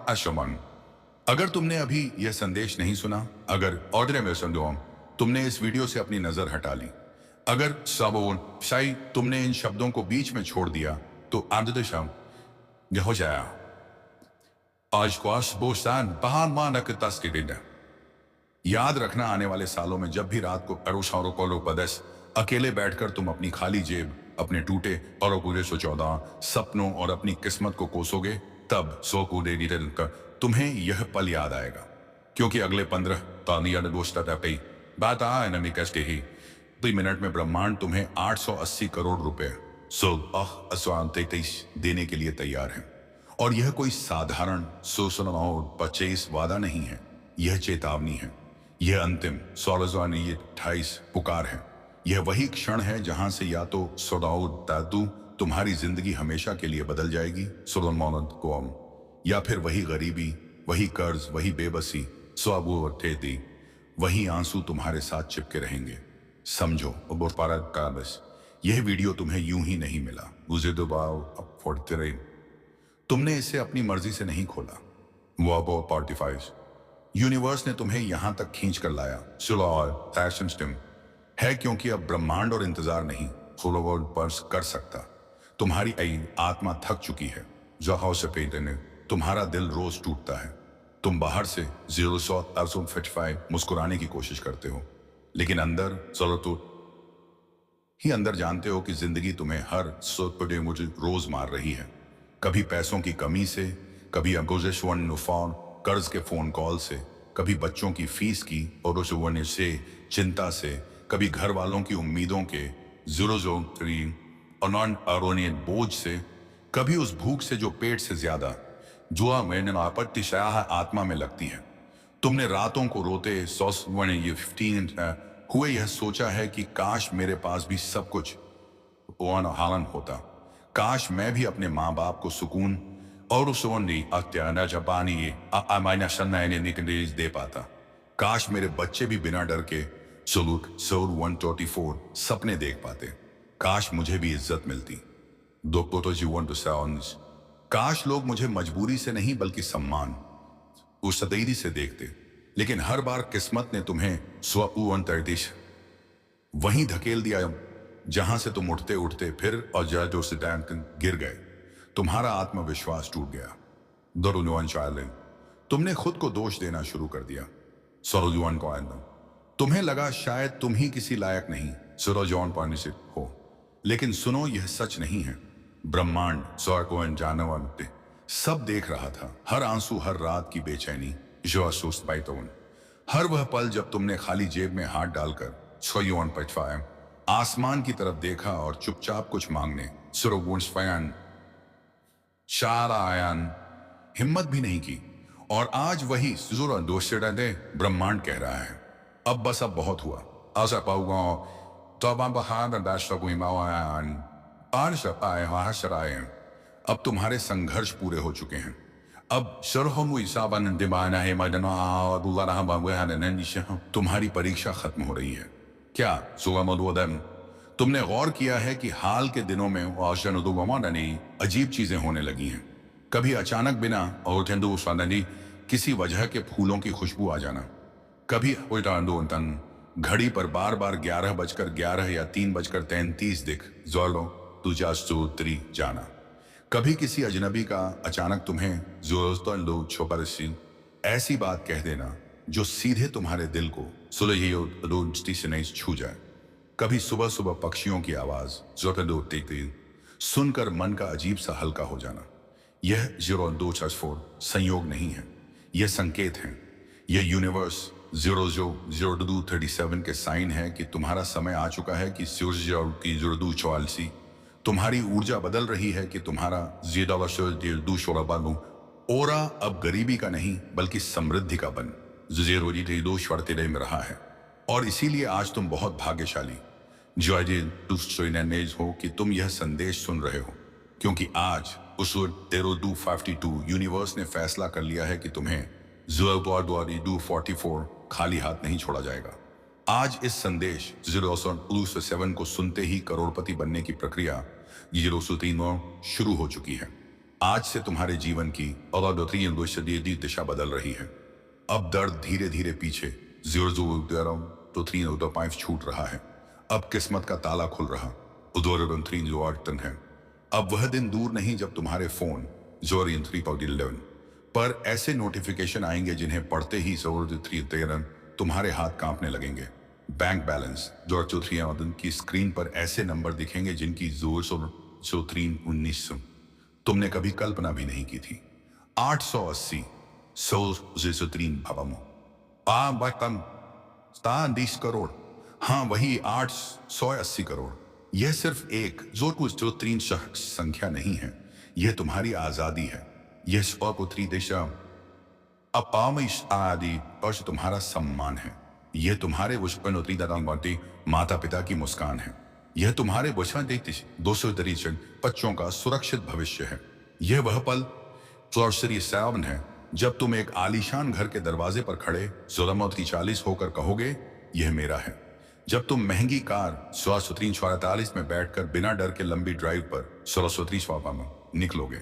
आश्रमन। अगर तुमने अभी यह संदेश नहीं सुना, अगर ऑर्डर में संदोम तुमने इस वीडियो से अपनी नजर हटा ली, अगर साबोन शायद तुमने इन शब्दों को बीच में छोड़ दिया, तो आंदशम यह हो जाया आज क्वास बोस्तान बहान मानक तस्के दिन। याद रखना, आने वाले सालों में जब भी रात को अरोशारों को पदस अकेले बैठकर तुम अपनी खाली जेब, अपने टूटे और पूरे 114 सपनों और अपनी किस्मत को कोसोगे, तब सो कूदे कर तुम्हें यह पल याद आएगा। क्योंकि अगले 15 बात ही 2 मिनट में ब्रह्मांड तुम्हें 880 करोड़ रुपए देने के लिए तैयार है। और यह कोई साधारण 100 वादा नहीं है, यह चेतावनी है, यह अंतिम 28 पुकार है। यह वही क्षण है जहां से या तो दादू तुम्हारी जिंदगी हमेशा के लिए बदल जाएगी कोम, या फिर वही गरीबी, वही कर्ज, वही बेबसी दी, वही आंसू तुम्हारे साथ चिपके रहेंगे। समझो बस यह वीडियो तुम्हें यूं ही नहीं मिला, गुजे दबाव तुमने इसे अपनी मर्जी से नहीं खोला। वो पार्टिफाइज यूनिवर्स ने तुम्हें यहां तक खींच कर लाया है, क्योंकि अब ब्रह्मांड और इंतजार नहीं पर्स कर सकता। तुम्हारी आत्मा थक चुकी है, जहां से पेटने तुम्हारा दिल रोज टूटता है। तुम बाहर से 0 मुस्कुराने की कोशिश करते हो, लेकिन अंदर अंदर जानते हो कि जिंदगी तुम्हें हर मुझे रोज मार रही है। कभी पैसों की कमी से, कभी कर्ज के फोन कॉल से, कभी बच्चों की फीस की और से चिंता से, कभी घर वालों की उम्मीदों के बोझ से, कभी उस भूख से जो पेट से ज्यादा जुआ मैंने आपत्ति आत्मा में लगती है। तुमने रातों को रोते 15 हुए यह सोचा है कि काश मेरे पास भी सब कुछ हालन होता, काश मैं भी अपने माँ बाप को सुकून और दे पाता, काश मेरे बच्चे भी बिना डर के 124 सपने देख पाते, काश मुझे भी इज्जत मिलती। काश लोग मुझे मजबूरी से नहीं बल्कि सम्मान उस सदैरी से देखते। लेकिन हर बार किस्मत ने तुम्हें वहीं धकेल दिया जहां से तुम उठते उठते फिर और गिर गए। तुम्हारा आत्मविश्वास टूट गया। तुमने खुद को दोष देना शुरू कर दिया। तुम्हें लगा शायद तुम ही किसी लायक नहीं हो। लेकिन सुनो, यह सच नहीं है। ब्रह्मांड सब देख रहा था, हर आंसू, हर रात की बेचैनी, हर वह पल जब तुमने खाली जेब में हाथ डालकर आसमान की तरफ देखा और चुपचाप कुछ मांगने हिम्मत भी नहीं की। और आज वही ब्रह्मांड कह रहा है, अब बस, अब बहुत हुआ। अब तुम्हारे संघर्ष पूरे हो चुके हैं। अब तुम्हारी परीक्षा खत्म हो रही है। क्या तुमने गौर किया है कि हाल के दिनों में अजीब चीजें होने लगी हैं? कभी अचानक बिना और किसी वजह के फूलों की खुशबू आ जाना, कभी घड़ी पर बार बार 11:11 या 3:33 दिख जाना, कभी किसी अजनबी का अचानक तुम्हें ऐसी बात कह देना जो सीधे तुम्हारे दिल को छू जाए। कभी सुबह सुबह पक्षियों की आवाज सुनकर मन का अजीब सा हल्का हो जाना। यह 0 संयोग नहीं है, यह संकेत है। यह यूनिवर्स 0 के साइन है कि तुम्हारा समय आ चुका है, कि सूर्य तुम्हारी ऊर्जा बदल रही है, कि तुम्हारा ओरा अब गरीबी का नहीं बल्कि समृद्धि का बन में रहा है। और इसीलिए आज तुम बहुत भाग्यशाली हो कि तुम यह संदेश सुन रहे हो, क्योंकि आज उस 52 यूनिवर्स ने फैसला कर लिया है कि तुम्हें 44 खाली हाथ नहीं छोड़ा जाएगा। आज इस संदेश 0 को सुनते ही करोड़पति बनने की प्रक्रिया 0 शुरू हो चुकी है। आज से तुम्हारे जीवन की दिशा बदल रही है। अब दर्द धीरे धीरे पीछे 0 छूट रहा है। अब किस्मत का ताला खुल रहा है। अब वह दिन दूर नहीं जब तुम्हारे फोन 11 पर ऐसे नोटिफिकेशन आएंगे जिन्हें पढ़ते ही तुम्हारे हाथ कांपने लगेंगे। बैंक बैलेंस की स्क्रीन पर ऐसे नंबर दिखेंगे जिनकी 19 तुमने कभी कल्पना भी नहीं की थी। 880 करोड़। हाँ, वही 880 करोड़। यह सिर्फ एक जो तीन संख्या नहीं है, यह तुम्हारी आजादी है। यह स्वपुत्री दिशा अपामिश आदि और तुम्हारा सम्मान है। यह तुम्हारे माता पिता की मुस्कान है। यह तुम्हारे 200 बच्चों का सुरक्षित भविष्य है। यह वह पल सावन है जब तुम एक आलीशान घर के दरवाजे पर खड़े 40 होकर कहोगे, यह मेरा है। जब तुम महंगी कार 44 में बैठकर बिना डर के लंबी ड्राइव पर 16 में निकलोगे।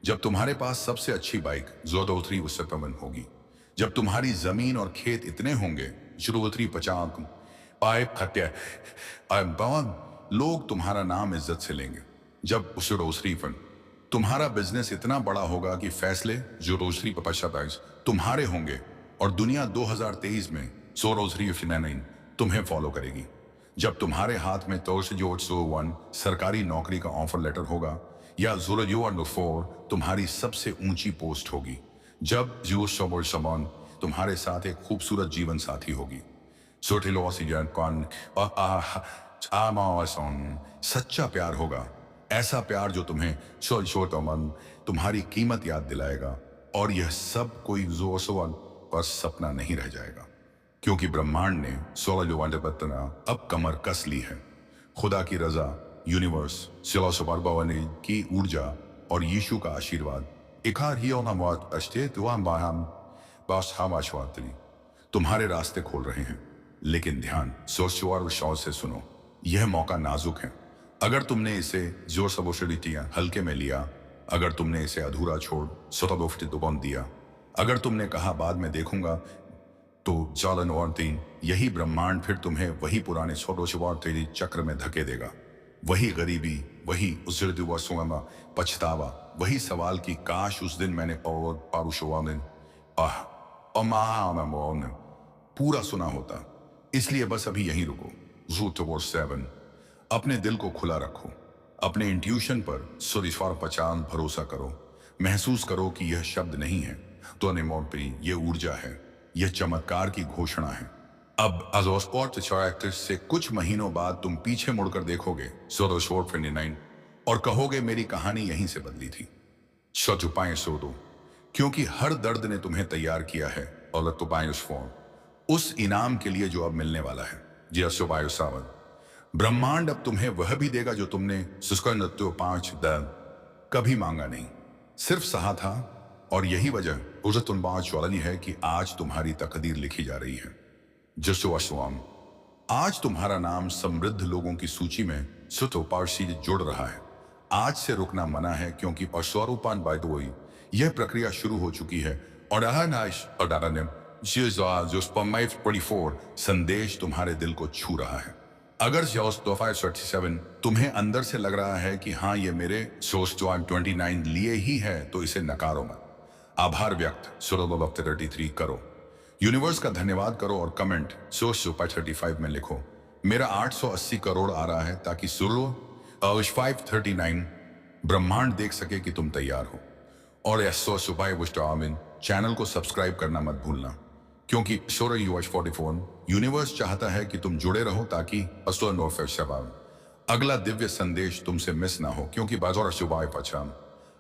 जब तुम्हारे पास सबसे अच्छी बाइक 57 होगी। जब तुम्हारी जमीन और खेत इतने होंगे 50 पाइप हत्या लोग तुम्हारा नाम इज्जत से लेंगे। जब तुम्हारा बिजनेस इतना बड़ा होगा कि फैसले तुम्हारे होंगे और दुनिया 2023 में तुम्हें फॉलो करेगी। जब तुम्हारे हाथ में 1 सरकारी नौकरी का ऑफर लेटर होगा या 4 तुम्हारी सबसे ऊंची पोस्ट होगी। जब समान तुम्हारे साथ एक खूबसूरत जीवन साथी होगी। सच्चा प्यार होगा, ऐसा प्यार जो तुम्हें तुम्हारी कीमत याद दिलाएगा। और यह सब कोई पर सपना नहीं रह जाएगा, क्योंकि ब्रह्मांड ने 16 अब कमर कस ली है। खुदा की रजा, यूनिवर्स, की ऊर्जा और यीशु का आशीर्वाद तुम्हारे रास्ते खोल रहे हैं। लेकिन ध्यान से सुनो, यह मौका नाजुक है। अगर तुमने इसे हल्के में लिया, अगर तुमने इसे अधूरा छोड़ दिया, अगर तुमने कहा बाद में देखूंगा, तो यही ब्रह्मांड फिर तुम्हें वही पुराने चक्र में धके देगा। वही गरीबी, वही पछतावा, वही सवाल कि काश उस दिन मैंने पूरा सुना होता। इसलिए बस अभी यहीं रुको। 7 अपने दिल को खुला रखो, अपने इंट्यूशन पर भरोसा करो। महसूस करो कि यह शब्द नहीं है तो यह ऊर्जा है, यह चमत्कार की घोषणा है। अब से कुछ महीनों बाद तुम पीछे मुड़कर देखोगे 29 और कहोगे, मेरी कहानी यहीं से बदली थी। क्योंकि हर दर्द ने तुम्हें तैयार किया है और उस इनाम के लिए जो अब मिलने वाला है। ब्रह्मांड अब तुम्हें वह भी देगा जो तुमने 5 कभी मांगा नहीं, सिर्फ सहा था। और यही वजह है कि आज तुम्हारी तकदीर लिखी जा रही है। आज तुम्हारा नाम समृद्ध लोगों की सूची में जुड़ रहा है। आज से रुकना मना है, क्योंकि यह प्रक्रिया शुरू हो चुकी है। और संदेश तुम्हारे दिल को छू रहा है। अगर 537 तुम्हें अंदर से लग रहा है कि हाँ, ये मेरे 29 लिए ही है, तो इसे नकारो मत। आभार व्यक्त 33 करो, यूनिवर्स का धन्यवाद करो और कमेंट 35 में लिखो, मेरा 880 करोड़ आ रहा है, ताकि 539 ब्रह्मांड देख सके कि तुम तैयार हो। और चैनल को सब्सक्राइब करना मत भूलना, क्योंकि 44 यूनिवर्स चाहता है कि तुम जुड़े रहो, ताकि अगला दिव्य संदेश तुमसे मिस ना हो। क्योंकि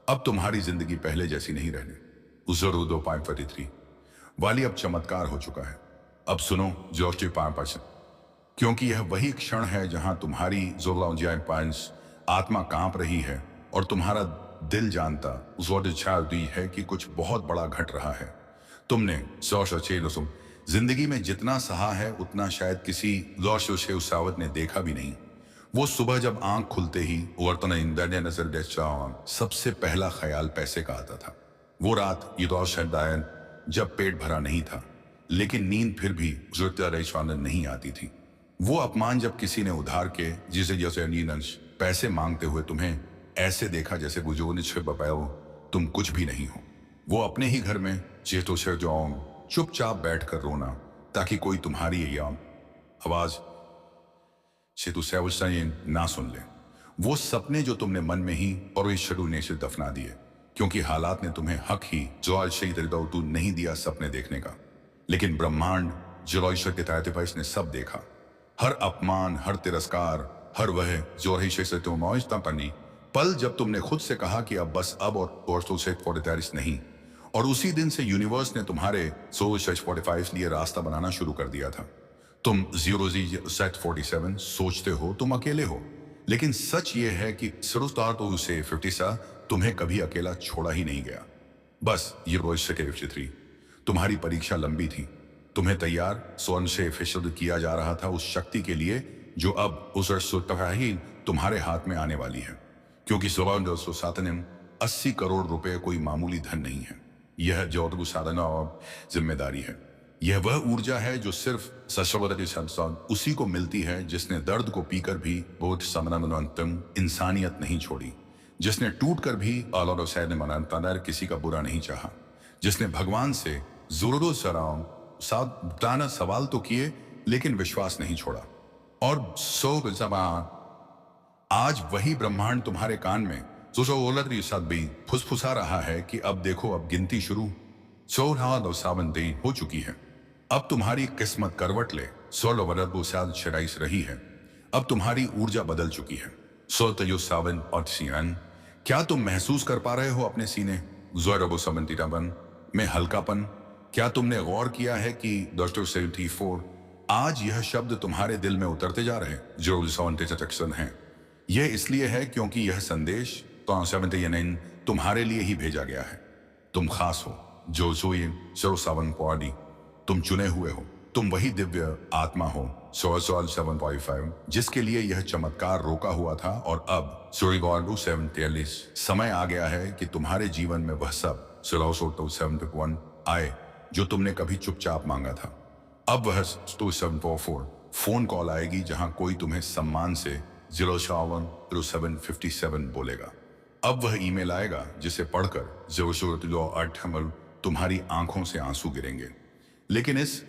अब तुम्हारी जिंदगी पहले जैसी नहीं रहने 2.33 वाली अब चमत्कार हो चुका है। अब सुनो 5, क्योंकि यह वही क्षण है जहां तुम्हारी आत्मा कांप रही है और तुम्हारा दिल जानता है कि कुछ बहुत बड़ा घट रहा है। तुमने जिंदगी में जितना सहा है, उतना शायद किसी ने देखा भी नहीं। वो सुबह जब आंख खुलते ही वर्तन इंदर नजर सबसे पहला ख्याल पैसे का आता था। वो रात ये दौर शहदायन जब पेट भरा नहीं था, लेकिन नींद फिर भी नहीं आती थी। वो अपमान जब किसी ने उधार के जिसे जैसे नींदंश पैसे मांगते हुए तुम्हें ऐसे देखा जैसे बुजुर्ग ने बताओ तुम कुछ भी नहीं हो। वो अपने ही घर में चेतो से जाओ चुपचाप बैठकर रोना ताकि कोई तुम्हारी ये आवाज से तू ना सुन ले। वो सपने जो तुमने मन में ही और इस शुरू ने से दफना दिए, क्योंकि हालात ने तुम्हें हक ही तू नहीं दिया सपने देखने का। लेकिन ब्रह्मांड जोश के तहत इसने सब देखा, हर अपमान, हर तिरस्कार, हर वह जो से तुम मौजता पनी पल जब तुमने खुद से कहा कि अब बस अब और तो से 43 नहीं। और उसी दिन से यूनिवर्स ने तुम्हारे 45 लिए रास्ता बनाना शुरू कर दिया था। तुम 0Z47 सोचते हो तुम अकेले हो, लेकिन सच ये है कि सिरुस्तार तो उसे 50 तुम्हें कभी अकेला छोड़ा ही नहीं गया। बस ये रोज से 53 तुम्हारी परीक्षा लंबी थी, तुम्हें तैयार स्वर्ण से फिशद किया जा रहा था उस शक्ति के लिए जो अब उस ही तुम्हारे हाथ में आने वाली है। क्योंकि 80 करोड़ रुपए कोई मामूली धन नहीं है। यह जो साधना और जिम्मेदारी है। यह वह ऊर्जा है जो सिर्फ उसी को मिलती है जिसने दर्द को पीकर भी बहुत समनंतम इंसानियत नहीं छोड़ी, जिसने टूट कर भी मनानतर किसी का बुरा नहीं चाहा, जिसने भगवान से जुर्रो सराम सवाल तो किए लेकिन विश्वास नहीं छोड़ा। और आज वही ब्रह्मांड तुम्हारे कान में भी फुसफुसा रहा है कि अब देखो, अब गिनती शुरू 16 हो चुकी है। अब तुम्हारी किस्मत करवट ले 16 शराइस रही है। अब तुम्हारी ऊर्जा बदल चुकी है। 7 और क्या तुम महसूस कर पा रहे हो अपने सीने में हल्कापन? क्या तुमने गौर किया है कि 74 आज यह शब्द तुम्हारे दिल में उतरते जा रहे हैं जो सेक्शन है? यह इसलिए है क्योंकि यह संदेश तुम्हारे लिए ही भेजा गया है। तुम खास हो, जो पॉडी, तुम चुने हुए हो, तुम वही दिव्य आत्मा हो 7.5 जिसके लिए यह चमत्कार रोका हुआ था। और अब 743 समय आ गया है कि तुम्हारे जीवन में वह सब 7 आए जो तुमने कभी चुपचाप मांगा था। अब वह 744 फोन कॉल आएगी जहां कोई तुम्हें सम्मान से 0757 बोलेगा। अब वह ईमेल आएगा जिसे पढ़कर 08 तुम्हारी आंखों से आंसू गिरेंगे। लेकिन इस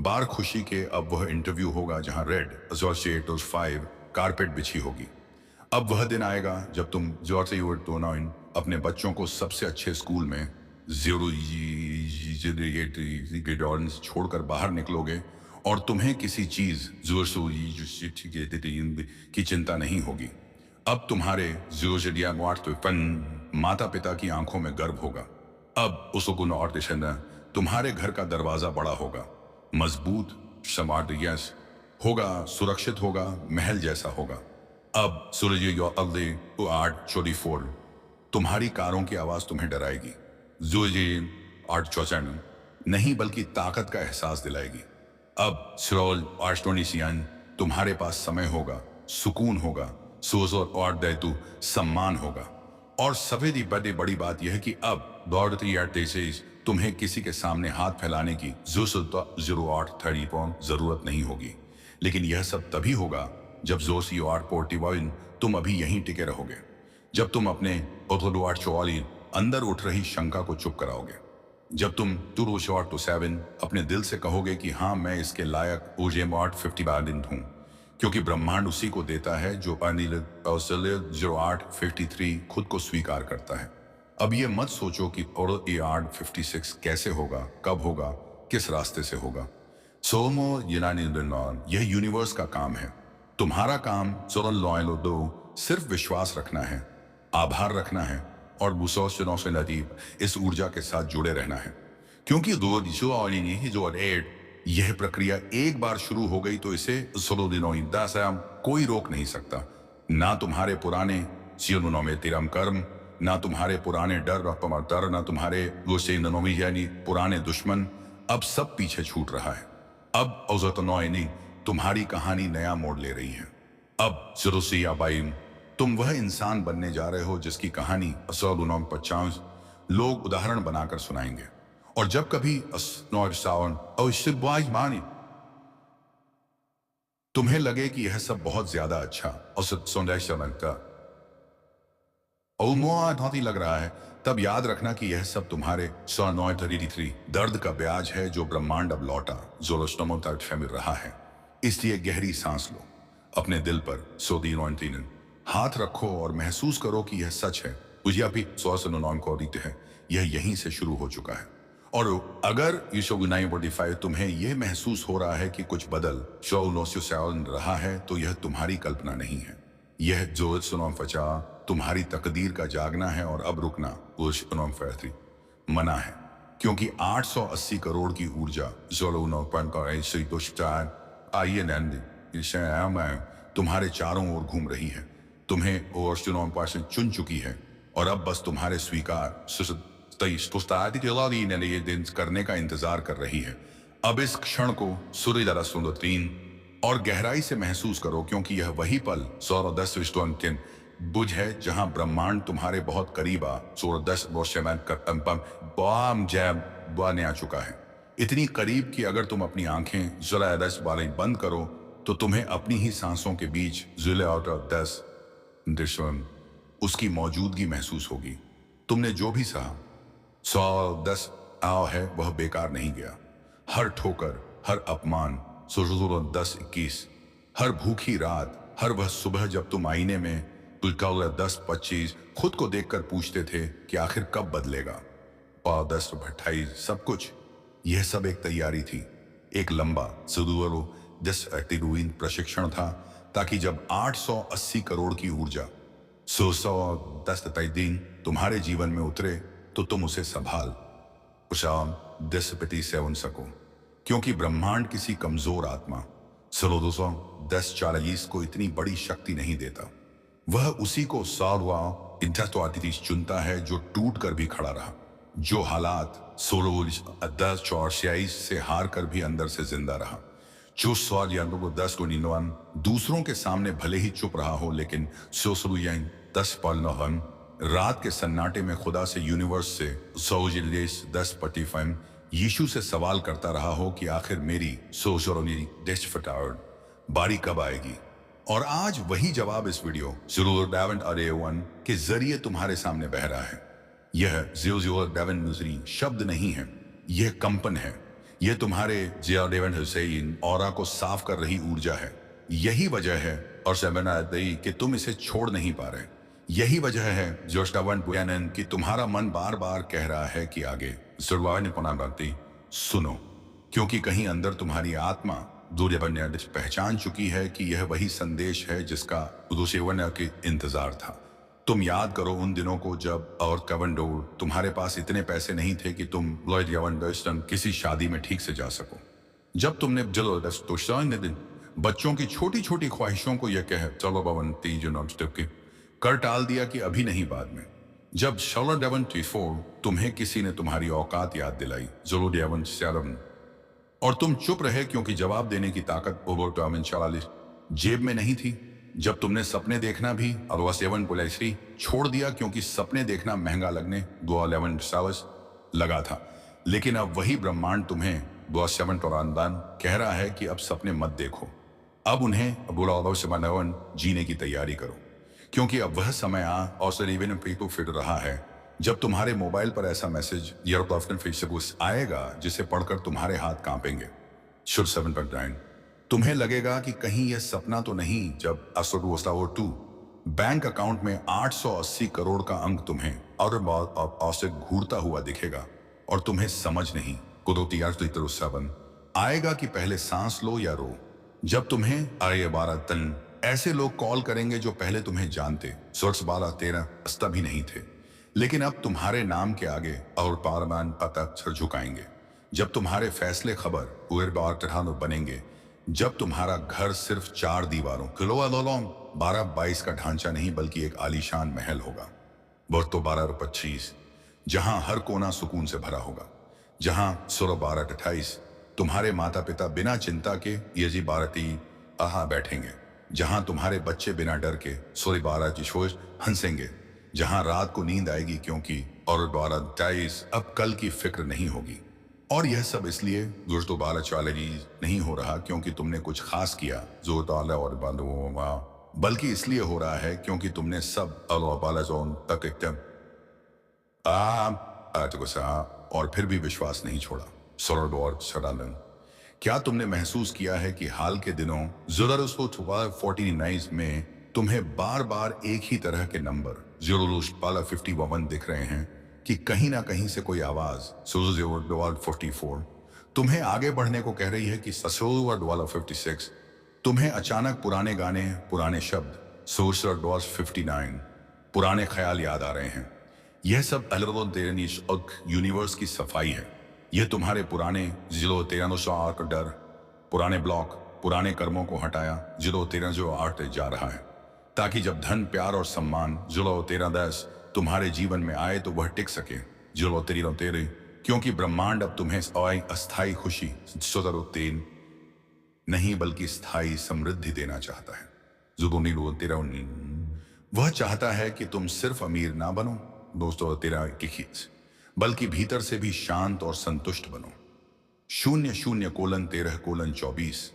बार खुशी के अब वह इंटरव्यू होगा जहां रेड 5 कारपेट बिछी होगी। अब वह दिन आएगा जब तुम अपने बच्चों को सबसे अच्छे स्कूल में छोड़कर बाहर निकलोगे और तुम्हें किसी चीज की चिंता नहीं होगी। अब तुम्हारे माता पिता की आंखों में गर्व होगा। अब उसको और तुम्हारे घर का दरवाजा बड़ा होगा, मजबूत, स्मार्ट होगा, सुरक्षित होगा, महल जैसा होगा। अब सूरज 8 तुम्हारी कारों की आवाज तुम्हें डराएगी, 8 नहीं बल्कि ताकत का एहसास दिलाएगी। अब सिरोल 8 तुम्हारे पास समय होगा, सुकून होगा, और दैतु सम्मान होगा। और सफेदी बड़ी बात यह कि अब दौड़ती तुम्हें किसी के सामने हाथ फैलाने की 08 जरूरत नहीं होगी। लेकिन यह सब तभी होगा जब 8 तुम अभी यहीं टिके रहोगे, जब तुम अपने 8 अंदर उठ रही शंका को चुप कराओगे, जब तुम 7 अपने दिल से कहोगे कि हाँ मैं इसके लायक 50 हूं, क्योंकि ब्रह्मांड उसी को देता है जो 0853 खुद को स्वीकार करता है। अब ये मत सोचो कि 56 कैसे होगा, कब होगा, किस रास्ते से होगा। यह यूनिवर्स का काम है। तुम्हारा काम सिर्फ विश्वास रखना है, आभार रखना है और इस ऊर्जा के साथ जुड़े रहना है। क्योंकि यह प्रक्रिया एक बार शुरू हो गई तो इसे कोई रोक नहीं सकता। ना तुम्हारे पुराने में कर्म, ना तुम्हारे पुराने डर, ना तुम्हारे पुराने दुश्मन, अब सब पीछे छूट रहा है। अब तुम्हारी कहानी नया मोड़ ले रही है। अब सुरुसिया बाइम, तुम वह इंसान बनने जा रहे हो जिसकी कहानी 50 लोग उदाहरण बनाकर सुनाएंगे। और जब कभी तुम्हें लगे कि यह सब बहुत ज्यादा अच्छा और ही लग रहा है, तब याद रखना कि यह सब तुम्हारे 133 दर्द का ब्याज है जो ब्रह्मांड अब लौटा जोरोस्टोमो तक मिल रहा है। इसलिए गहरी सांस लो, अपने दिल पर सोदीन हाथ रखो और महसूस करो कि यह सच है। मुझे अभी को है, यह यहीं से शुरू हो चुका है। और अगर तुम्हें यह महसूस हो रहा है कि कुछ बदल रहा है, तो यह तुम्हारी कल्पना नहीं है। यह जो फचा तुम्हारी तकदीर का जागना है। और अब रुकना मना है, क्योंकि 880 करोड़ की ऊर्जा तुम्हारे चारों ओर घूम रही है, तुम्हें और चुन चुकी है। और अब बस तुम्हारे स्वीकार दिन करने का इंतजार कर रही है। अब इस क्षण को और गहराई से महसूस करो, क्योंकि यह वही पल 10 बुझ है जहां ब्रह्मांड तुम्हारे बहुत करीब आ 10 आ चुका है। इतनी करीब कि अगर तुम अपनी आंखें जरा 10 बंद करो तो तुम्हें अपनी ही सांसों के बीच 10 उसकी मौजूदगी महसूस होगी। तुमने जो भी सहा 10 आओ है वह बेकार नहीं गया। हर ठोकर, हर अपमान 10-21, हर भूखी रात, हर वह सुबह जब तुम आईने में 10-25 खुद को देखकर पूछते थे कि आखिर कब बदलेगा। 10-28 सब कुछ, यह सब एक तैयारी थी, एक लंबा प्रशिक्षण था, ताकि जब 880 करोड़ की ऊर्जा 10 दिन तुम्हारे जीवन में उतरे तो तुम उसे संभाल 10 सको। क्योंकि ब्रह्मांड किसी कमजोर आत्मा 10 को इतनी बड़ी शक्ति नहीं देता। वह उसी को चुनता है जो टूट कर भी खड़ा रहा, जो हालात 10 से हार कर भी अंदर से जिंदा रहा, जो 10 को दूसरों के सामने भले ही चुप रहा हो, लेकिन 10 रात के सन्नाटे में खुदा से, यूनिवर्स से 10 यीशु से सवाल करता रहा हो कि आखिर मेरी बारी कब आएगी। और आज वही जवाब इस वीडियो के जरिए तुम्हारे सामने बह रहा है। यह शब्द नहीं है, यह कंपन है। यह तुम्हारे ऑरा को साफ कर रही ऊर्जा है। यही वजह है और कि तुम इसे छोड़ नहीं पा रहे। यही वजह है कि तुम्हारा मन बार बार कह रहा है कि आगे सुनो, क्योंकि कहीं अंदर तुम्हारी आत्मा पहचान चुकी है कि यह वही संदेश है जिसका के इंतजार था। तुम याद करो उन दिनों को जब और तुम्हारे पास इतने पैसे नहीं थे कि तुम किसी शादी में ठीक से जा सको। जब तुमने दिन बच्चों की छोटी छोटी ख्वाहिशों को यह कह चलो भवन कर टाल दिया कि अभी नहीं, बाद में। जब 4 तुम्हें किसी ने तुम्हारी औकात याद दिलाई और तुम चुप रहे, क्योंकि जवाब देने की ताकत जेब में नहीं थी। जब तुमने सपने देखना भी छोड़ दिया, क्योंकि सपने देखना महंगा लगने 11 लगा था। लेकिन अब वही ब्रह्मांड तुम्हें 7 कह रहा है कि अब सपने मत देखो, अब उन्हें जीने की तैयारी करो, क्योंकि अब वह समय आ और फिट रहा है जब तुम्हारे मोबाइल पर ऐसा मैसेज आएगा जिसे पढ़कर तुम्हारे हाथ कांपेंगे। 7 तुम्हें लगेगा कि कहीं यह सपना तो नहीं, जब 2 बैंक अकाउंट में 880 करोड़ का अंक तुम्हें और से घूरता हुआ दिखेगा और तुम्हें समझ नहीं आएगा कि पहले सांस लो या रो। जब तुम्हें 12 ऐसे लोग कॉल करेंगे जो पहले तुम्हें जानते 13 भी नहीं थे, लेकिन अब तुम्हारे नाम के आगे और पारमान पता सर झुकाएंगे। जब तुम्हारे फैसले खबर बनेंगे, जब तुम्हारा घर सिर्फ 4 दीवारों 12-22 का ढांचा नहीं बल्कि एक आलीशान महल होगा। 12-25 जहां हर कोना सुकून से भरा होगा, जहां 12-28 तुम्हारे माता पिता बिना चिंता के यजी बारती आहा बैठेंगे, जहां तुम्हारे बच्चे बिना डर के सोरी बाराती शोर हंसेंगे, जहां रात को नींद आएगी क्योंकि और द्वारा टाइस अब कल की फिक्र नहीं होगी। और यह सब इसलिए दोस्तों बाला चालजी नहीं हो रहा क्योंकि तुमने कुछ खास किया जो ताला और बांधुआ, बल्कि इसलिए हो रहा है क्योंकि तुमने सब बाला जोन तक एकदम और फिर भी विश्वास नहीं छोड़ा। सरल और सडालन, क्या तुमने महसूस किया है कि हाल के दिनों 49 में तुम्हें बार बार एक ही तरह के नंबर 51 दिख रहे हैं कि कहीं ना कहीं से कोई आवाज 44 तुम्हें आगे बढ़ने को कह रही है कि 56 तुम्हें अचानक पुराने गाने, पुराने शब्द 59 पुराने ख्याल याद आ रहे हैं। यह सब यूनिवर्स की सफाई है। यह तुम्हारे पुराने जिलो 1300 का डर, पुराने ब्लॉक, पुराने कर्मों को हटाया जिलो 1308 जा रहा है, ताकि जब धन, प्यार और सम्मान जिलो 1310 तुम्हारे जीवन में आए तो वह टिक सके जिलो 1313, क्योंकि ब्रह्मांड अब तुम्हें अस्थायी खुशी नहीं बल्कि स्थायी समृद्धि देना चाहता है। वह चाहता है कि तुम सिर्फ अमीर ना बनो दोस्तों बल्कि भीतर से भी शांत और संतुष्ट बनो। 00:13:24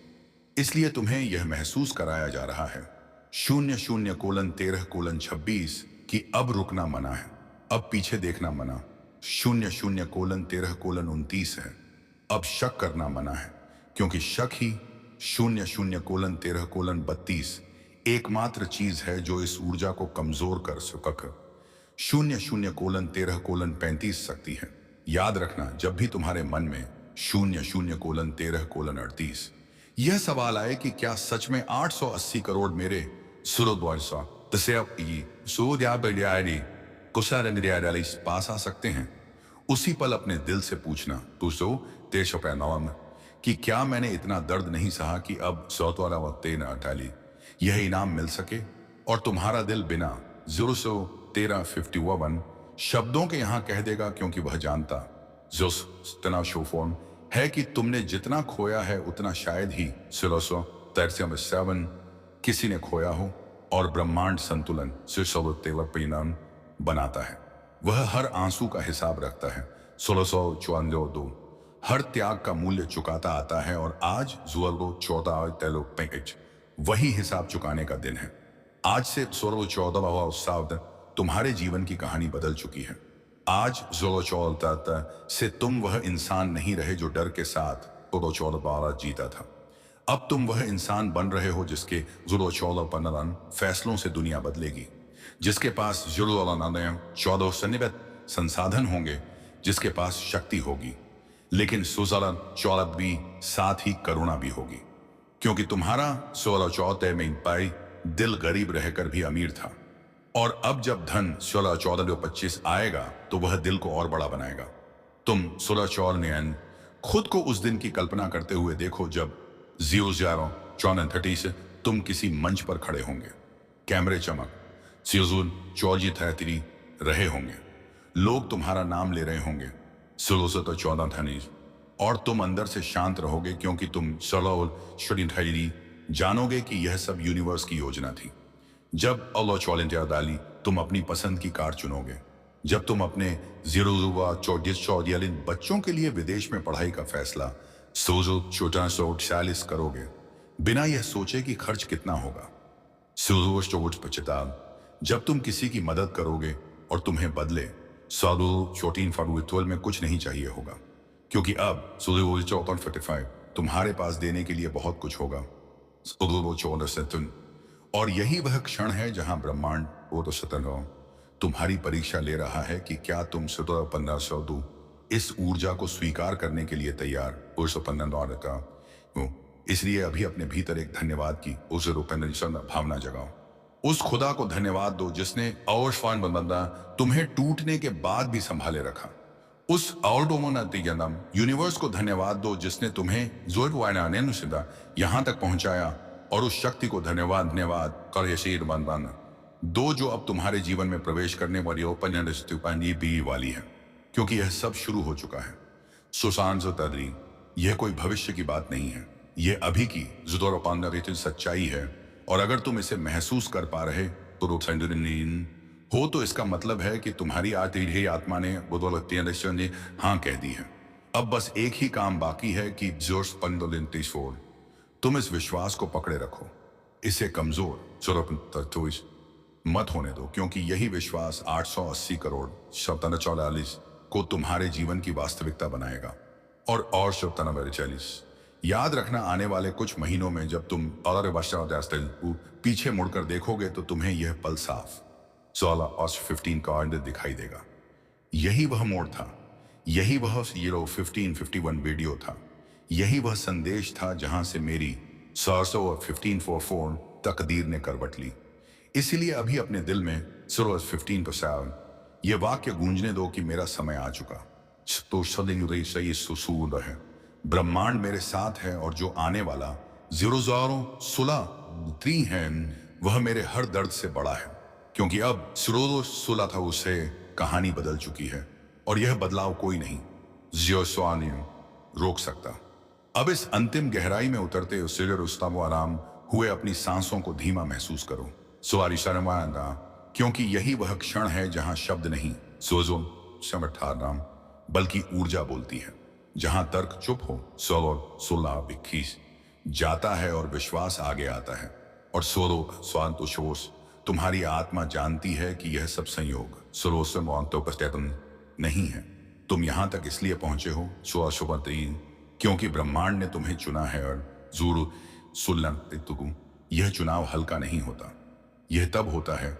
इसलिए तुम्हें यह महसूस कराया जा रहा है 00:13:26 कि अब रुकना मना है, अब पीछे देखना मना। 00:13:29 है, अब शक करना मना है, क्योंकि शक ही 00:13:32 एकमात्र चीज है जो इस ऊर्जा को कमजोर कर सक 00:13:35 शक्ति है। याद रखना, जब भी तुम्हारे मन में 00:13:38 यह सवाल आए कि क्या सच में 880 करोड़ मेरे पास आ सकते हैं, उसी पल अपने दिल से पूछना कि क्या मैंने इतना दर्द नहीं सहा कि अब यह इनाम मिल सके। और तुम्हारा दिल बिना 0:13:51 शब्दों के यहां कह देगा, क्योंकि वह जानता है कि तुमने जितना खोया है उतना शायद ही 16:7 किसी ने खोया हो। और ब्रह्मांड संतुलन बनाता है, वह हर आंसू का हिसाब रखता है 1694 हर त्याग का मूल्य चुकाता आता है। और आज 14 वही हिसाब चुकाने का दिन है। आज से 14 तुम्हारे जीवन की कहानी बदल चुकी है। आज 14 से तुम वह इंसान नहीं रहे जो डर के साथ 14 जीता था। अब तुम वह इंसान बन रहे हो जिसके 14 फैसलों से दुनिया बदलेगी, जिसके पास 14 संसाधन होंगे, जिसके पास शक्ति होगी, लेकिन 14 भी साथ ही करुणा भी होगी, क्योंकि तुम्हारा 16 में पाई दिल गरीब रहकर भी अमीर था। और अब जब धन 16-14-25 आएगा तो वह दिल को और बड़ा बनाएगा। तुम 16 खुद को उस दिन की कल्पना करते हुए देखो जब 0:30 से तुम किसी मंच पर खड़े होंगे, कैमरे चमक रहे होंगे, लोग तुम्हारा नाम ले रहे होंगे 16 और तुम अंदर से शांत रहोगे, क्योंकि तुम जानोगे कि यह सब यूनिवर्स की योजना थी। जब डाली तुम अपनी पसंद की कार चुनोगे, जब तुम अपने 0 बच्चों के लिए विदेश में पढ़ाई का फैसला 40 करोगे, बिना यह सोचे कि खर्च कितना होगा। जब तुम किसी की मदद करोगे और तुम्हें बदले 14 में कुछ नहीं चाहिए होगा, क्योंकि अब 14 तुम्हारे पास देने के लिए बहुत कुछ होगा। और यही वह क्षण है जहां ब्रह्मांड तुम्हारी परीक्षा ले रहा है कि क्या तुम 15 इस ऊर्जा को स्वीकार करने के लिए तैयार। इसलिए अभी अपने भीतर एक धन्यवाद की भावना जगाओ। उस खुदा को धन्यवाद दो जिसने तुम्हें टूटने के बाद भी संभाले रखा। उस यूनिवर्स को धन्यवाद दो जिसने तुम्हें यहां तक पहुंचाया। और उस शक्ति को धन्यवाद दो जो अब तुम्हारे जीवन में प्रवेश करने वाली वाली है, क्योंकि यह सब शुरू हो चुका है। सुशांत तदरी यह कोई भविष्य की बात नहीं है, यह अभी की जुदोरपांडरित सच्चाई है। और अगर तुम इसे महसूस कर पा रहे तो हो, तो इसका मतलब है कि तुम्हारी आती आत्मा ने बुदोलती ने हाँ कह दी है। अब बस एक ही काम बाकी है कि जोश पंडोलिंटिस तुम इस विश्वास को पकड़े रखो, इसे कमजोर चुरप मत होने दो, क्योंकि यही विश्वास 880 करोड़ शब्द 44 को तुम्हारे जीवन की वास्तविकता बनाएगा। और शब्द 40 याद रखना, आने वाले कुछ महीनों में जब तुम पीछे मुड़कर देखोगे तो तुम्हें यह पल साफ 16 और 15 का आइंड दिखाई देगा। यही वह मोड़ था, यही वह 1551 वीडियो था, यही वह संदेश था जहां से मेरी 1544 तकदीर ने करवट ली। इसीलिए अभी अपने दिल में 15% यह वाक्य गूंजने दो कि मेरा समय आ चुका। तो सही सुसूल है, ब्रह्मांड मेरे साथ है, और जो आने वाला 016 है वह मेरे हर दर्द से बड़ा है, क्योंकि अब 16 था उसे कहानी बदल चुकी है, और यह बदलाव कोई नहीं रोक सकता। अब इस अंतिम गहराई में उतरते आराम हुए अपनी सांसों को धीमा महसूस करो। सवारी शर्माना, क्योंकि यही वह क्षण है जहां शब्द नहीं सोजो समर्थाराम बल्कि ऊर्जा बोलती है, जहां तर्क चुप हो 16 जाता है और विश्वास आगे आता है। और स्वांतोषोस तुम्हारी आत्मा जानती है कि यह सब संयोग नहीं है। तुम यहां तक इसलिए पहुंचे हो क्योंकि ब्रह्मांड ने तुम्हें चुना है, और यह चुनाव हल्का नहीं होता। यह तब होता है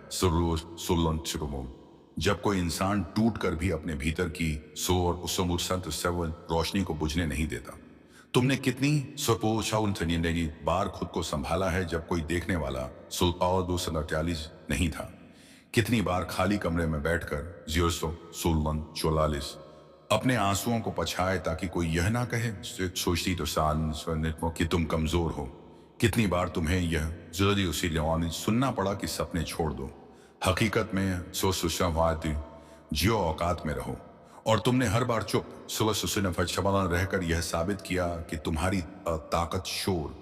जब कोई इंसान टूट कर भी अपने भीतर की रोशनी को बुझने नहीं देता। तुमने कितनी बार खुद को संभाला है जब कोई देखने वाला 244 नहीं था। कितनी बार खाली कमरे में बैठकर 44 अपने आंसुओं को पछाए ताकि कोई यह ना कहे सोचती तो कि तुम कमजोर हो। कितनी बार तुम्हें यह जरूरी उसी सुनना पड़ा कि सपने छोड़ दो, हकीकत में जियो औकात में रहो। और तुमने हर बार चुप रहकर यह साबित किया कि तुम्हारी ताकत शोर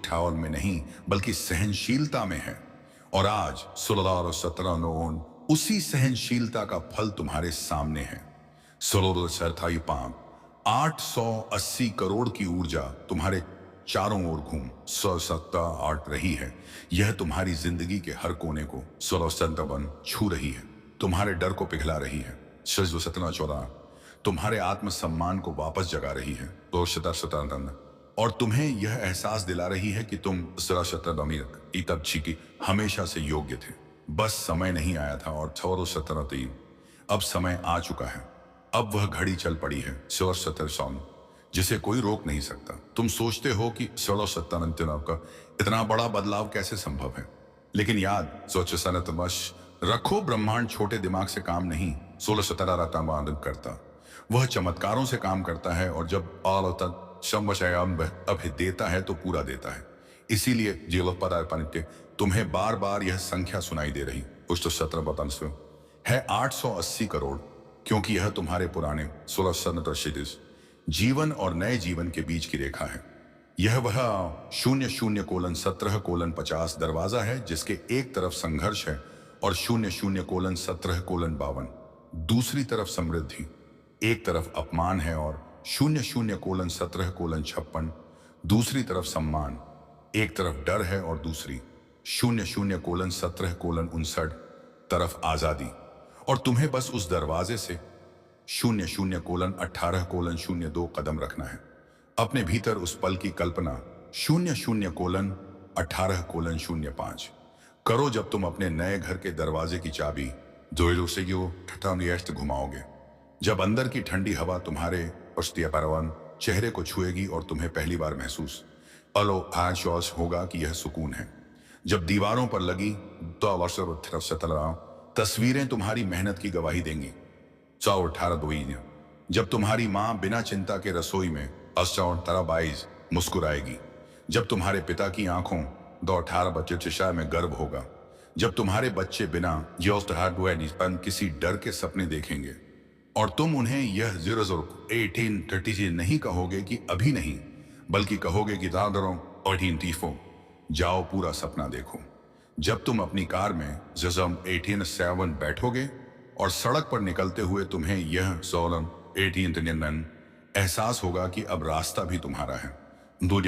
ठावल में नहीं बल्कि सहनशीलता में है। और आज 16 उसी सहनशीलता का फल तुम्हारे सामने है। 880 करोड़ की ऊर्जा तुम्हारे चारों ओर घूम 8 रही है। यह तुम्हारी जिंदगी के हर कोने को 16 छू रही है, तुम्हारे डर को पिघला रही है 14 तुम्हारे आत्मसम्मान को वापस जगा रही है 2 और तुम्हें यह एहसास दिला रही है कि तुम की हमेशा से योग्य थे, बस समय नहीं आया था। और 17 अब समय आ चुका है, अब वह घड़ी चल पड़ी है 17 जिसे कोई रोक नहीं सकता। तुम सोचते हो कि 16 का इतना बड़ा बदलाव कैसे संभव है, लेकिन याद रखो, ब्रह्मांड छोटे दिमाग से काम नहीं 16 करता, वह चमत्कारों से काम करता है। और जब अब देता है तो पूरा देता है। इसीलिए तुम्हें बार बार यह संख्या सुनाई दे रही 17 है 880 करोड़, क्योंकि यह तुम्हारे पुराने 16 जीवन और नए जीवन के बीच की रेखा है। यह वह 00:17:50 दरवाजा है जिसके एक तरफ संघर्ष है और 00:17:52 दूसरी तरफ समृद्धि, एक तरफ अपमान है और 00:17:56 दूसरी तरफ सम्मान, एक तरफ डर है और दूसरी 00:17:59 तरफ आजादी। और तुम्हें बस उस दरवाजे से 00:18:02 कदम रखना है। अपने भीतर उस पल की कल्पना 00:18:05 करो जब तुम अपने नए घर के दरवाजे की चाबी घुमाओगे, जब अंदर की ठंडी हवा तुम्हारे चेहरे को छुएगी और तुम्हें पहली बार महसूस होगा कि यह सुकून है। जब दीवारों पर लगी तस्वीरें तुम्हारी मेहनत की गवाही देंगी 18 जब तुम्हारी माँ बिना चिंता के रसोई में 22 मुस्कुराएगी, जब तुम्हारे पिता की आंखों 18 बच्चे चिशाय में गर्व होगा, जब तुम्हारे बच्चे बिना किसी डर के सपने देखेंगे और तुम उन्हें यह 001830 से नहीं कहोगे कि अभी नहीं, बल्कि कहोगे कि दादरों और तीफो जाओ पूरा सपना देखो। जब तुम अपनी कार में जजम 18 बैठोगे और सड़क पर निकलते हुए तुम्हें यह 18 एहसास होगा कि अब रास्ता भी तुम्हारा है, दूर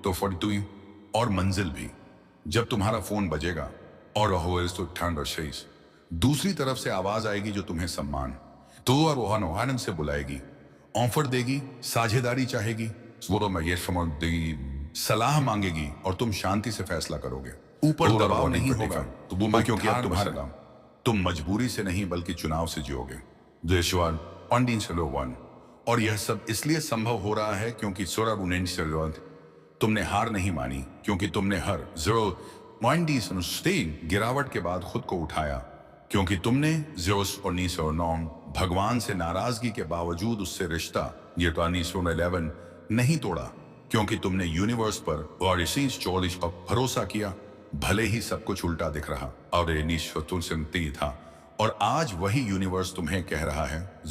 तो फटतुई और मंजिल भी। जब तुम्हारा फोन बजेगा और दूसरी तरफ से आवाज आएगी जो तुम्हें सम्मान तो और रोहन आनंद से बुलाएगी, ऑफर देगी, साझेदारी चाहेगी, सलाह मांगेगी और तुम शांति से फैसला करोगे। ऊपर दबाव नहीं होगा तो क्योंकि अब तुम्हारा काम, तुम मजबूरी से नहीं बल्कि चुनाव से जियोगे। देशवान पंडिन चलो वन। और यह सब इसलिए संभव हो रहा है क्योंकि तुमने हार नहीं मानी, क्योंकि तुमने हर गिरावट के बाद खुद को उठाया, क्योंकि तुमने 1909 भगवान से नाराजगी के बावजूद उससे रिश्ता 1911 नहीं तोड़ा, क्योंकि तुमने यूनिवर्स पर और 44 पर भरोसा किया, भले ही सब कुछ उल्टा दिख रहा और ये था। और आज वही यूनिवर्स तुम्हें कह रहा है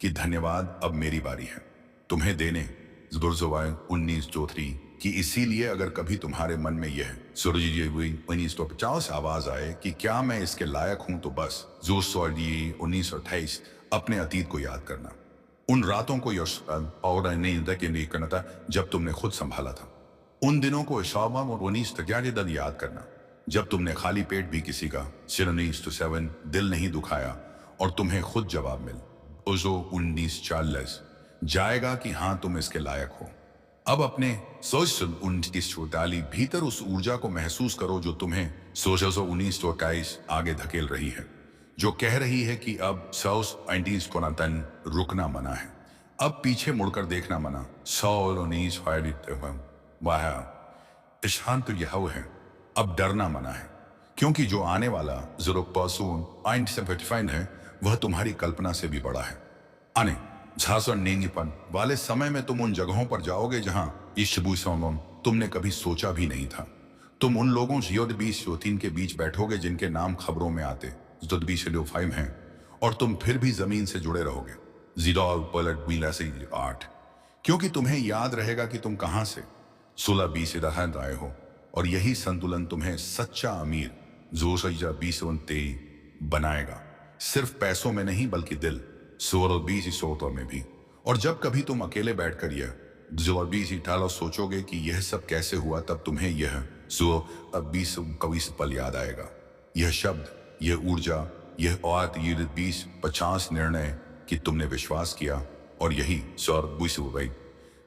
कि धन्यवाद, अब मेरी बारी है तुम्हें देने 19 कि इसीलिए अगर कभी तुम्हारे मन में यह 1950 आवाज आए कि क्या मैं इसके लायक हूं, तो बस 1928 अपने अतीत को याद करना, उन रातों को और नहीं करना था जब तुमने खुद संभाला था, उन दिनों को इशामा और 19 याद करना जब तुमने खाली पेट भी किसी का 7 दिल नहीं दुखाया और तुम्हें खुद जवाब मिल 1940 जाएगा कि हाँ तुम इसके लायक हो। अब अपने 19 भीतर उस ऊर्जा को महसूस करो जो तुम्हें 19 आगे धकेल रही है, जो कह रही है कि अब 19 को तन रुकना मना है, अब पीछे मुड़कर देखना मना। 19 शांत यह है, अब डरना मना है, क्योंकि जो आने वाला 0% है वह तुम्हारी कल्पना से भी बड़ा है। आने झांसन नेंगीपन वाले समय में तुम उन जगहों पर जाओगे जहां तुमने कभी सोचा भी नहीं था। तुम उन लोगों 20 के बीच बैठोगे जिनके नाम खबरों में आते 5 हैं, और तुम फिर भी जमीन से जुड़े रहोगे 8, क्योंकि तुम्हें याद रहेगा कि तुम कहां से 16-20 आए हो, और यही संतुलन तुम्हें सच्चा अमीर 20 बनाएगा, सिर्फ पैसों में नहीं बल्कि दिल 16-20 में भी। और जब कभी तुम अकेले बैठकर यह 20 सोचोगे कि यह सब कैसे हुआ, तब तुम्हें यह 20 पल याद आएगा, यह शब्द, यह ऊर्जा, यह 20-50 निर्णय कि तुमने विश्वास किया, और यही 20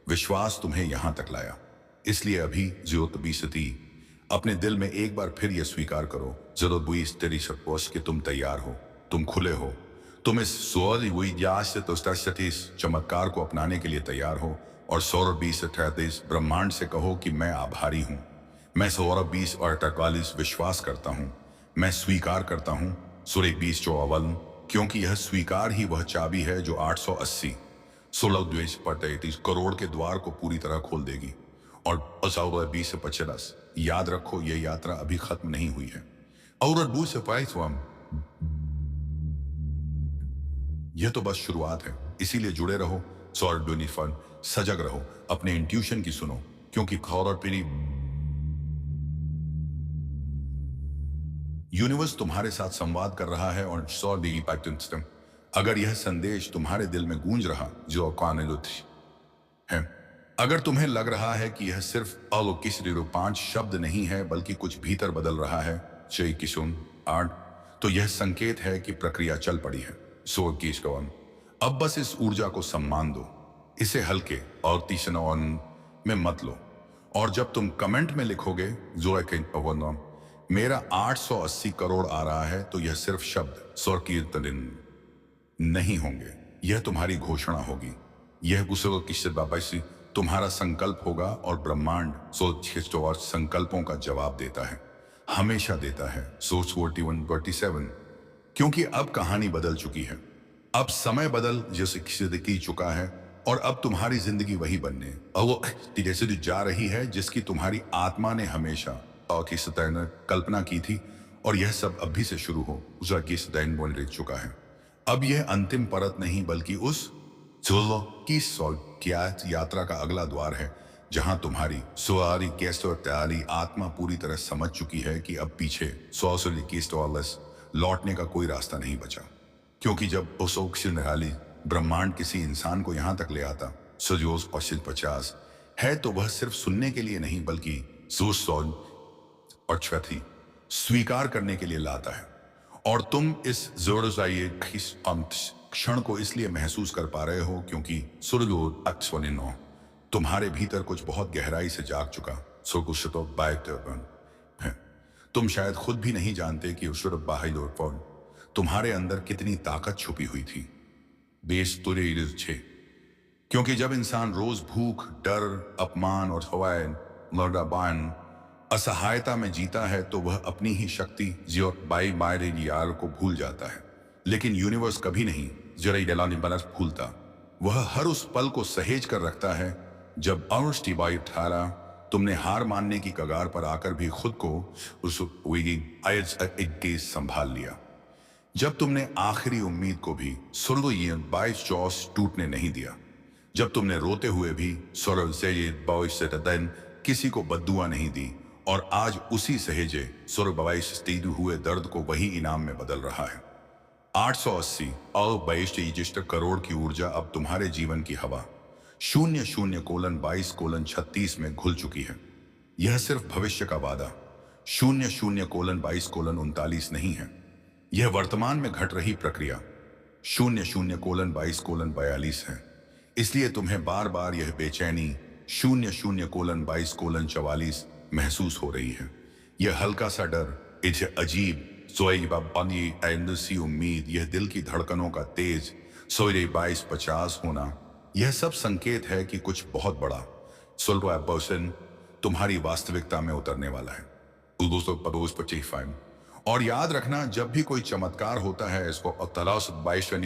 विश्वास तुम्हें यहां तक लाया। इसलिए अभी 20 अपने दिल में एक बार फिर यह स्वीकार करो 20 कि तुम तैयार हो, तुम खुले हो, तुम इस चमत्कार को अपनाने के लिए तैयार हो, और 20 ब्रह्मांड से कहो कि मैं आभारी हूं, मैं 20 विश्वास करता हूं, मैं स्वीकार करता हूं 20 क्योंकि यह स्वीकार ही वह चाबी है जो 880 16 करोड़ के द्वार को पूरी तरह खोल देगी। और 20 याद रखो, यह यात्रा अभी खत्म नहीं हुई है, और यह तो बस शुरुआत है। इसीलिए जुड़े रहो, सजग रहो, अपने इंट्यूशन की सुनो, क्योंकि यूनिवर्स तुम्हारे साथ संवाद कर रहा है। और अगर यह संदेश तुम्हारे दिल में गूंज रहा जो है, अगर तुम्हें लग रहा है कि यह सिर्फ अलौकिक 5 शब्द नहीं है बल्कि कुछ भीतर बदल रहा है, तो यह संकेत है कि प्रक्रिया चल पड़ी है। अब बस इस ऊर्जा को सम्मान दो, इसे हल्के और तीक्ष्ण में मत लो। और जब तुम कमेंट में लिखोगे मेरा 880 करोड़ आ रहा है, तो यह सिर्फ शब्द स्वर्गीय नहीं होंगे, यह तुम्हारी घोषणा होगी, यह तुम्हारा संकल्प होगा। और ब्रह्मांड संकल्पों का जवाब देता है, हमेशा देता है। 41-47 क्योंकि अब कहानी बदल चुकी है, अब समय बदल की चुका है, और अब तुम्हारी जिंदगी वही बनने जैसे जा रही है जिसकी तुम्हारी आत्मा ने हमेशा कल्पना की थी। और यह सब अभी से शुरू हो, उसका की चुका है। अब यह अंतिम परत नहीं बल्कि उस जुल्म की ज्ञात यात्रा का अगला द्वार है, जहां तुम्हारी सुआरी केस्टोली आत्मा पूरी तरह समझ चुकी है कि अब पीछे सौसली केस्टोलस लौटने का कोई रास्ता नहीं बचा। क्योंकि जब ओसोक्सिनहाली ब्रह्मांड किसी इंसान को यहां तक ले आता, सजोस 50 है, तो वह सिर्फ सुनने के लिए नहीं बल्कि सुसौन और क्षति स्वीकार करने के लिए लाता है। और तुम इस जोरजाइए क्षण को इसलिए महसूस कर पा रहे हो क्योंकि सुरजोर अक्सवनिनो तुम्हारे भीतर कुछ बहुत गहराई से जाग चुका सुरकुशतो बायतन है। तुम शायद खुद भी नहीं जानते कि उशुर बाहिलोर तुम्हारे अंदर कितनी ताकत छुपी हुई थी। बेस तुरे छे क्योंकि जब इंसान रोज भूख, डर, अपमान और हवाएं लड़ाबान असहायता में जीता है तो वह अपनी ही शक्ति जियो बाई मायरे यार को भूल जाता है। लेकिन यूनिवर्स कभी नहीं जरई डलानी बनस भूलता। वह हर उस पल को सहेज कर रखता है जब अरुष्टिबाई ठारा तुमने हार मानने की कगार पर आकर भी खुद को उस संभाल लिया। जब तुमने आखिरी उम्मीद को भी सुरलोयन 22 जॉस टूटने नहीं दिया। जब तुमने रोते हुए भी सुरल से किसी को बद्दुआ नहीं दी और आज उसी सहेजे सुरबाई हुए दर्द को वही इनाम में बदल रहा है। 880 और 22 करोड़ की ऊर्जा अब तुम्हारे जीवन की हवा 00:22:36 में घुल चुकी है। यह सिर्फ भविष्य का वादा 00:22:39 नहीं है। यह वर्तमान में घट रही प्रक्रिया 00:22:42 है। इसलिए तुम्हें बार बार यह बेचैनी 00:22:44 महसूस हो रही है। यह हल्का सा डर, इसे अजीब सोई उम्मीद, यह दिल की धड़कनों का तेज 22:50 होना, यह सब संकेत है कि कुछ बहुत बड़ा तुम्हारी वास्तविकता में उतरने वाला है। और याद रखना, जब भी कोई चमत्कार होता है इसको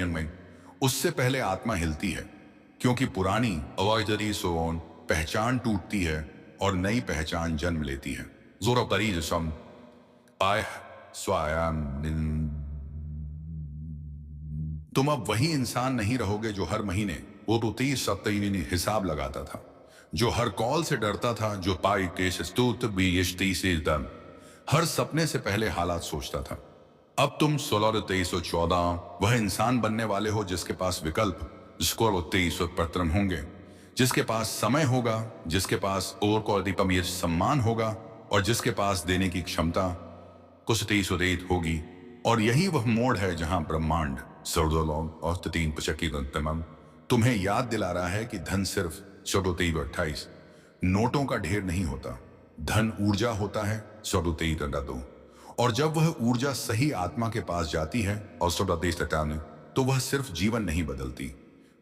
में, उससे पहले आत्मा हिलती है, क्योंकि पुरानी अवाजरी सोन पहचान टूटती है और नई पहचान जन्म लेती है। तुम अब वही इंसान नहीं रहोगे जो हर महीने वो 30 सप्ताह हिसाब लगाता था, जो हर कॉल से डरता था, जो पाई के हर सपने से पहले हालात सोचता था। अब तुम 16-23-14 वह इंसान बनने वाले हो जिसके पास विकल्प 23 होंगे, जिसके पास समय होगा, जिसके पास और को अधिपम सम्मान होगा और जिसके पास देने की क्षमता कुछ 23 होगी। और यही वह मोड़ है जहां ब्रह्मांड और 3 तुम्हें याद दिला रहा है कि धन सिर्फ 28 नोटों का ढेर नहीं होता। धन ऊर्जा होता है 2 और जब वह ऊर्जा सही आत्मा के पास जाती है और 23 तो वह सिर्फ जीवन नहीं बदलती,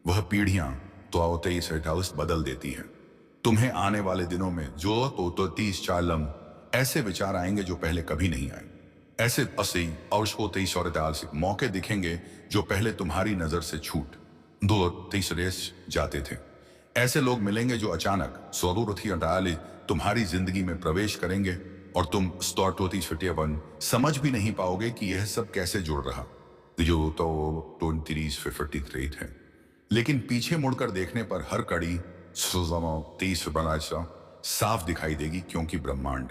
वह पीढ़ियां तो 23 बदल देती है। तुम्हें आने वाले दिनों में जो 30 चालम ऐसे विचार आएंगे जो पहले कभी नहीं आए। ऐसे 80 और 23 मौके दिखेंगे जो पहले तुम्हारी नजर से छूट 23 जाते थे। ऐसे लोग मिलेंगे जो अचानक तुम्हारी जिंदगी में प्रवेश करेंगे और तुम समझ भी नहीं पाओगे कि यह सब कैसे जुड़ रहा, जो तो 23 है। लेकिन पीछे मुड़कर देखने पर हर कड़ी 30 साफ दिखाई देगी, क्योंकि ब्रह्मांड